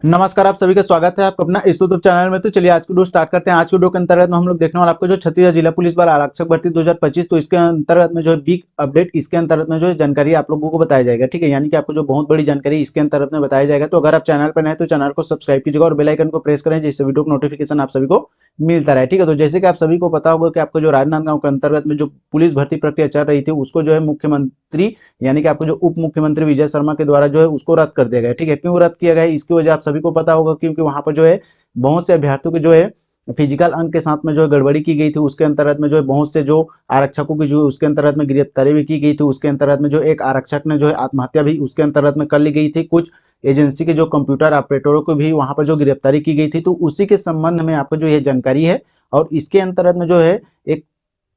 नमस्कार, आप सभी का स्वागत है आपका अपना इस यूट्यूब चैनल में। तो चलिए आज की वीडियो स्टार्ट करते हैं। आज की वीडियो के अंतर्गत में हम लोग देखने वाले आपको जो छत्तीसगढ़ जिला पुलिस बल आरक्षक भर्ती 2025, तो इसके अंतर्गत में जो है बिग अपडेट, इसके अंतर्गत में जो है जानकारी आप लोगों को बताया जाएगा। ठीक है, यानी कि आपको जो बहुत बड़ी जानकारी इसके अंतर्गत में बताया जाएगा। तो अगर आप चैनल पर नए तो चैनल को सब्सक्राइब कीजिएगा और बेल आइकन को प्रेस करें, जिससे वीडियो का नोटिफिकेशन आप सभी को मिलता रहे। ठीक है, तो जैसे कि आप सभी को पता होगा कि आपको जो राजनांदगांव के अंतर्गत में जो पुलिस भर्ती प्रक्रिया चल रही थी, उसको जो है मुख्यमंत्री यानी कि आपको जो उप मुख्यमंत्री विजय शर्मा के द्वारा जो है उसको रद्द कर दिया गया। ठीक है, क्यों रद्द किया गया है इसकी वजह आप सभी को पता होगा, क्योंकि वहां पर जो है बहुत से अभ्यर्थियों के जो है फिजिकल अंक के साथ में जो है गड़बड़ी की गई थी। उसके अंतर्गत में जो है बहुत से जो आरक्षकों की जो उसके अंतर्गत में गिरफ्तारी भी की गई थी। उसके अंतर्गत में जो एक आरक्षक ने जो है आत्महत्या भी उसके अंतर्गत में कर ली गई थी। कुछ एजेंसी के जो कंप्यूटर ऑपरेटरों को भी वहां पर जो गिरफ्तारी की गई थी। तो उसी के संबंध में आपको जो ये जानकारी है, और इसके अंतर्गत में जो है एक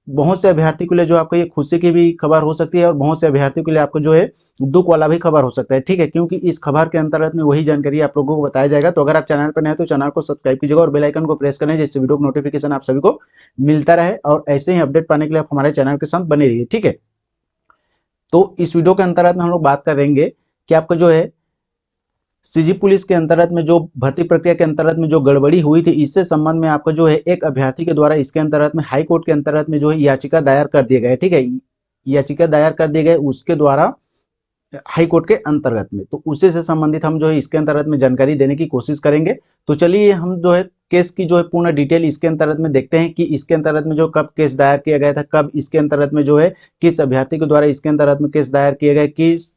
बहुत से अभ्यर्थी के लिए जो आपको ये खुशी की भी खबर हो सकती है, और बहुत से अभ्यर्थियों के लिए आपको जो है दुख वाला भी खबर हो सकता है। ठीक है, क्योंकि इस खबर के अंतर्गत में वही जानकारी आप लोगों को बताया जाएगा। तो अगर आप चैनल पर नए हैं तो चैनल को सब्सक्राइब कीजिएगा और बेल आइकन को प्रेस करें, जिससे वीडियो को नोटिफिकेशन आप सभी को मिलता रहे, और ऐसे ही अपडेट पाने के लिए आप हमारे चैनल के साथ बने रहिए। ठीक है, तो इस वीडियो के अंतर्गत में हम लोग बात करेंगे कि आपको जो है सीजी पुलिस के अंतर्गत में जो भर्ती प्रक्रिया के अंतर्गत में जो गड़बड़ी हुई थी, इससे संबंध में आपको जो है एक अभ्यर्थी के द्वारा इसके अंतर्गत में हाई कोर्ट के अंतर्गत में जो है याचिका दायर कर दिए गए। ठीक है, याचिका दायर कर दिए गए उसके द्वारा हाई कोर्ट के अंतर्गत में, तो उसी से संबंधित हम जो है इसके अंतर्गत में जानकारी देने की कोशिश करेंगे। तो चलिए हम जो है केस की जो है पूर्ण डिटेल इसके अंतर्गत में देखते हैं कि इसके अंतर्गत में जो कब केस दायर किया गया था, कब इसके अंतर्गत में जो है किस अभ्यर्थी के द्वारा इसके अंतर्गत में केस दायर किया गया, किस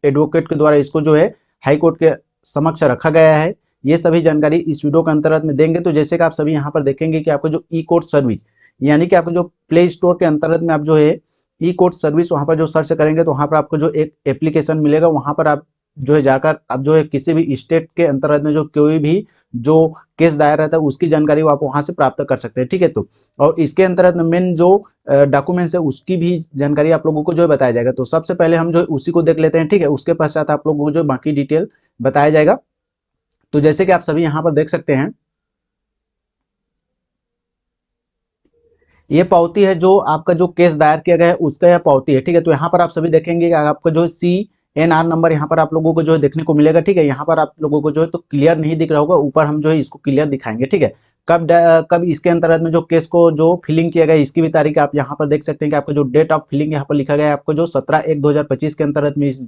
एडवोकेट के द्वारा इसको जो है हाई कोर्ट के समक्ष रखा गया है। ये सभी जानकारी इस वीडियो के अंतर्गत में देंगे। तो जैसे कि आप सभी यहाँ पर देखेंगे कि आपको जो ई कोर्ट सर्विस यानी कि आपको जो प्ले स्टोर के अंतर्गत में आप जो है ई कोर्ट सर्विस वहां पर जो सर्च करेंगे तो वहां पर आपको जो एक एप्लीकेशन मिलेगा, वहां पर आप जो है जाकर आप जो है किसी भी स्टेट के अंतर्गत में जो कोई भी जो केस दायर रहता है उसकी जानकारी वो आप वहां से प्राप्त कर सकते हैं। ठीक है, तो और इसके अंतर्गत में मेन जो डॉक्यूमेंट्स है उसकी भी जानकारी आप लोगों को जो है बताया जाएगा। तो सबसे पहले हम जो है उसी को देख लेते हैं। ठीक है, उसके पश्चात आप लोगों को जो बाकी डिटेल बताया जाएगा। तो जैसे कि आप सभी यहाँ पर देख सकते हैं, ये पावती है जो आपका जो केस दायर किया गया है उसका यह पावती है। ठीक है, तो यहाँ पर आप सभी देखेंगे कि आपका जो CNR नंबर यहाँ पर आप लोगों को जो है देखने को मिलेगा। ठीक है, यहाँ पर आप लोगों को जो है तो क्लियर नहीं दिख रहा होगा, ऊपर हम जो है इसको क्लियर दिखाएंगे। ठीक है, कब इसके अंतर्गत में जो केस को जो फिलिंग किया गया इसकी भी तारीख आप यहाँ पर देख सकते हैं कि आपको जो डेट ऑफ फिलिंग यहाँ पर लिखा गया है, आपको जो 17/1/2025 के अंतर्गत में इस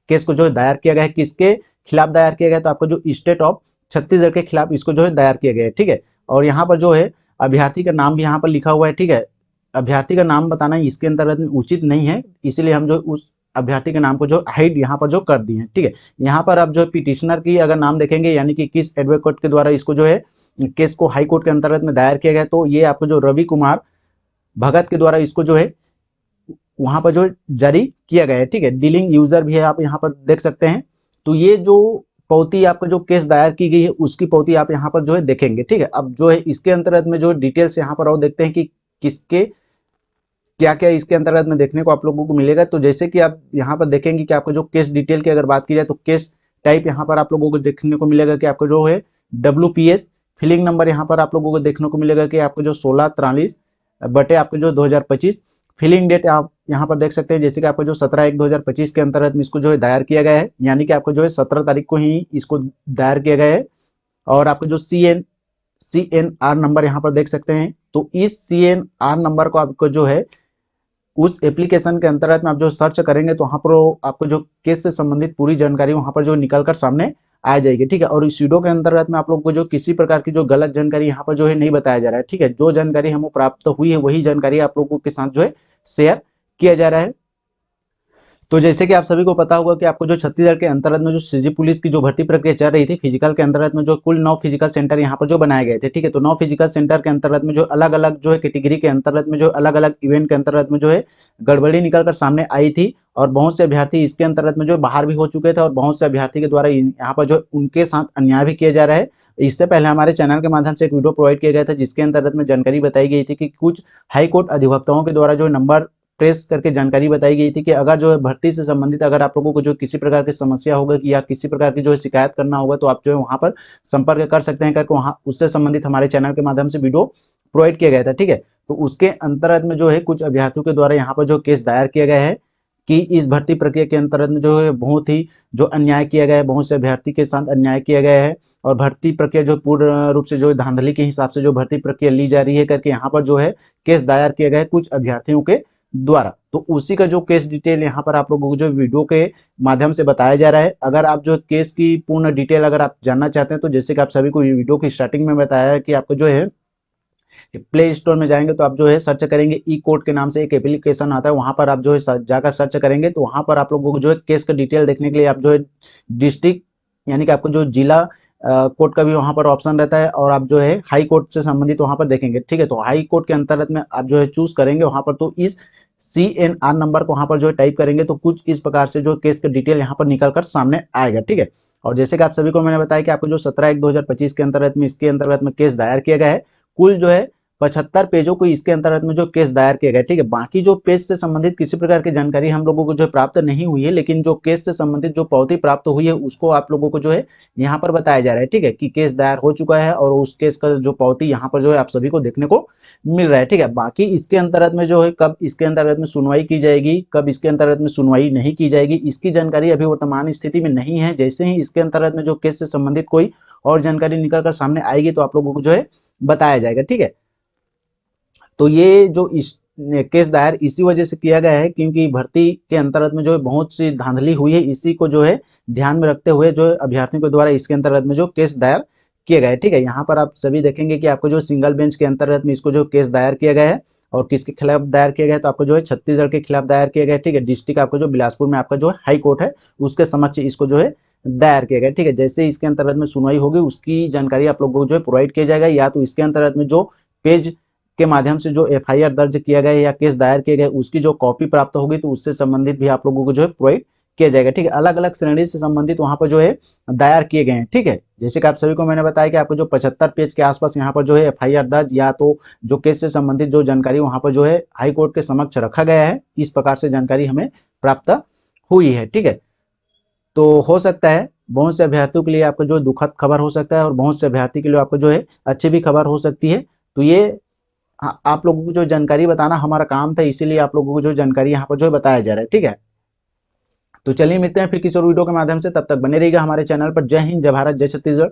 केस को जो है दायर किया गया है। किसके खिलाफ दायर किया गया है, तो आपको जो स्टेट ऑफ छत्तीसगढ़ के खिलाफ इसको जो है दायर किया गया है। ठीक है, और यहाँ पर जो है अभ्यर्थी का नाम भी यहाँ पर लिखा हुआ है। ठीक है, अभ्यर्थी का नाम बताना इसके अंतर्गत में उचित नहीं है, इसलिए हम जो उस अभ्यर्थी के नाम को जो हाइड यहाँ पर जो कर दिए हैं। ठीक है, यहाँ पर आप जो पिटिशनर की अगर नाम देखेंगे यानी कि किस एडवोकेट के द्वारा इसको जो है केस को हाई कोर्ट के अंतर्गत में दायर किया गया, तो ये आपको जो रवि कुमार भगत के द्वारा इसको जो है वहां पर जो जारी किया गया है। ठीक है, डीलिंग यूजर भी है, आप यहाँ पर देख सकते हैं। तो ये जो पावती आपका जो केस दायर की गई है उसकी पावती आप यहाँ पर जो है देखेंगे। ठीक है, अब जो है इसके अंतर्गत में जो डिटेल्स यहाँ पर और देखते हैं कि किसके क्या क्या इसके अंतर्गत में देखने को आप लोगों को मिलेगा। तो जैसे कि आप यहाँ पर देखेंगे कि आपको जो केस डिटेल की अगर बात की जाए तो केस टाइप यहाँ पर आप लोगों को देखने को मिलेगा कि आपको जो है WPS फिलिंग नंबर यहाँ पर आप लोगों को देखने को मिलेगा कि आपको जो 1643 बटे आपको जो 2025 फिलिंग डेट आप यहाँ पर देख सकते हैं, जैसे कि आपको जो 17/1/2025 के अंतर्गत में इसको जो है दायर किया गया है, यानी कि आपको जो है 17 तारीख को ही इसको दायर किया गया है। और आपको जो CNR नंबर यहाँ पर देख सकते हैं, तो इस CNR नंबर को आपको जो है उस एप्लीकेशन के अंतर्गत में आप जो सर्च करेंगे तो वहाँ पर आपको जो केस से संबंधित पूरी जानकारी वहाँ पर जो निकल कर सामने आ जाएगी। ठीक है, और इस वीडियो के अंतर्गत में आप लोगों को जो किसी प्रकार की जो गलत जानकारी यहाँ पर जो है नहीं बताया जा रहा है। ठीक है, जो जानकारी हमको प्राप्त हुई है वही जानकारी आप लोगों के साथ जो है शेयर किया जा रहा है। तो जैसे कि आप सभी को पता होगा कि आपको जो छत्तीसगढ़ के अंतर्गत में जो सीजी पुलिस की जो भर्ती प्रक्रिया चल रही थी, फिजिकल के अंतर्गत में जो कुल 9 फिजिकल सेंटर यहाँ पर जो बनाए गए थे। ठीक है, तो 9 फिजिकल सेंटर के अंतर्गत में जो अलग अलग जो है कैटेगरी के अंतर्गत में जो अलग अलग इवेंट के अंतर्गत में जो है गड़बड़ी निकल कर सामने आई थी, और बहुत से अभ्यर्थी इसके अंतर्गत में जो बाहर भी हो चुके थे, और बहुत से अभ्यर्थी के द्वारा यहाँ पर जो उनके साथ अन्याय भी किया जा रहा है। इससे पहले हमारे चैनल के माध्यम से एक वीडियो प्रोवाइड किया गया था जिसके अंतर्गत में जानकारी बताई गई थी कि कुछ हाईकोर्ट अधिवक्ताओं के द्वारा जो नंबर प्रेस करके जानकारी बताई गई थी कि अगर जो है भर्ती से संबंधित अगर आप लोगों को जो किसी प्रकार की समस्या होगा या किसी प्रकार की जो है शिकायत करना होगा तो आप जो है वहां पर संपर्क कर सकते हैं, करके वहां उससे संबंधित हमारे चैनल के माध्यम से वीडियो प्रोवाइड किया गया था। ठीक है, तो उसके अंतर्गत में जो है कुछ अभ्यर्थियों के द्वारा यहाँ पर जो केस दायर किया गया है कि इस भर्ती प्रक्रिया के अंतर्गत में जो है बहुत ही जो अन्याय किया गया है, बहुत से अभ्यर्थी के साथ अन्याय किया गया है और भर्ती प्रक्रिया जो पूर्ण रूप से जो धांधली के हिसाब से जो भर्ती प्रक्रिया ली जा रही है करके यहाँ पर जो है केस दायर किया गया है कुछ अभ्यर्थियों के द्वारा। तो उसी का जो केस डिटेल यहाँ पर आप लोगों को जो वीडियो के माध्यम से बताया जा रहा है। अगर आप जो केस की पूर्ण डिटेल अगर आप जानना चाहते हैं तो जैसे कि आप सभी को वीडियो की स्टार्टिंग में बताया है कि आपको जो है प्ले स्टोर में जाएंगे तो आप जो है सर्च करेंगे ई कोर्ट के नाम से एक एप्लीकेशन आता है, वहां पर आप जो है जाकर सर्च करेंगे तो वहां पर आप लोगों को जो है केस का डिटेल देखने के लिए आप जो है डिस्ट्रिक्ट यानी कि आपको जो जिला कोर्ट का भी वहां पर ऑप्शन रहता है और आप जो है हाई कोर्ट से संबंधित वहां पर देखेंगे। ठीक है, तो हाई कोर्ट के अंतर्गत में आप जो है चूज करेंगे वहां पर, तो इस CNR नंबर को वहां पर जो है टाइप करेंगे तो कुछ इस प्रकार से जो केस का डिटेल यहाँ पर निकल कर सामने आएगा। ठीक है, और जैसे कि आप सभी को मैंने बताया कि आपको जो 17/1/2025 के अंतर्गत में इसके अंतर्गत में केस दायर किया गया है। कुल जो है 75 पेजों को इसके अंतर्गत में जो केस दायर किया गया। ठीक है, बाकी जो पेज से संबंधित किसी प्रकार की जानकारी हम लोगों को जो प्राप्त नहीं हुई है, लेकिन जो केस से संबंधित जो पावती प्राप्त हुई है उसको आप लोगों को जो है यहाँ पर बताया जा रहा है। ठीक है, कि केस दायर हो चुका है और उस केस का जो पावती यहाँ पर जो है आप सभी को देखने को मिल रहा है। ठीक है, बाकी इसके अंतर्गत में जो है कब इसके अंतर्गत में सुनवाई की जाएगी, कब इसके अंतर्गत में सुनवाई नहीं की जाएगी, इसकी जानकारी अभी वर्तमान स्थिति में नहीं है। जैसे ही इसके अंतर्गत में जो केस से संबंधित कोई और जानकारी निकल कर सामने आएगी तो आप लोगों को जो है बताया जाएगा। ठीक है, तो ये जो इस केस दायर इसी वजह से किया गया है क्योंकि भर्ती के अंतर्गत में जो है बहुत सी धांधली हुई है, इसी को जो है ध्यान में रखते हुए जो अभ्यर्थियों के द्वारा इसके अंतर्गत में जो केस दायर किया गया है। ठीक है, यहाँ पर आप सभी देखेंगे कि आपको जो सिंगल बेंच के अंतर्गत में इसको जो केस दायर किया गया है और किसके खिलाफ दायर किया गया है, तो आपको जो है छत्तीसगढ़ के खिलाफ दायर किया गया है। ठीक है, डिस्ट्रिक्ट आपको जो बिलासपुर में आपका जो है हाई कोर्ट है उसके समक्ष इसको जो है दायर किया गया। ठीक है, जैसे इसके अंतर्गत में सुनवाई होगी उसकी जानकारी आप लोगों को जो है प्रोवाइड किया जाएगा, या तो इसके अंतर्गत में जो पेज के माध्यम से जो FIR दर्ज किया गया या केस दायर किया गया उसकी जो कॉपी प्राप्त होगी तो उससे संबंधित भी आप लोगों को जो है प्रोवाइड किया जाएगा। ठीक है, अलग अलग श्रेणी से संबंधित वहां पर जो है दायर किए गए हैं। ठीक है, जैसे कि आप सभी को मैंने बताया कि आपको जो 75 पेज के आसपास यहाँ पर जो है FIR दर्ज या तो जो केस से संबंधित जो जानकारी वहां पर जो है हाई कोर्ट के समक्ष रखा गया है, इस प्रकार से जानकारी हमें प्राप्त हुई है। ठीक है, तो हो सकता है बहुत से अभ्यर्थियों के लिए आपको जो दुखद खबर हो सकता है और बहुत से अभ्यर्थी के लिए आपको जो है अच्छी भी खबर हो सकती है। तो ये आप लोगों को जो जानकारी बताना हमारा काम था, इसीलिए आप लोगों को जो जानकारी यहाँ पर जो है बताया जा रहा है। ठीक है, तो चलिए मिलते हैं फिर किसी और वीडियो के माध्यम से, तब तक बने रहिएगा हमारे चैनल पर। जय हिंद, जय भारत, जय छत्तीसगढ़।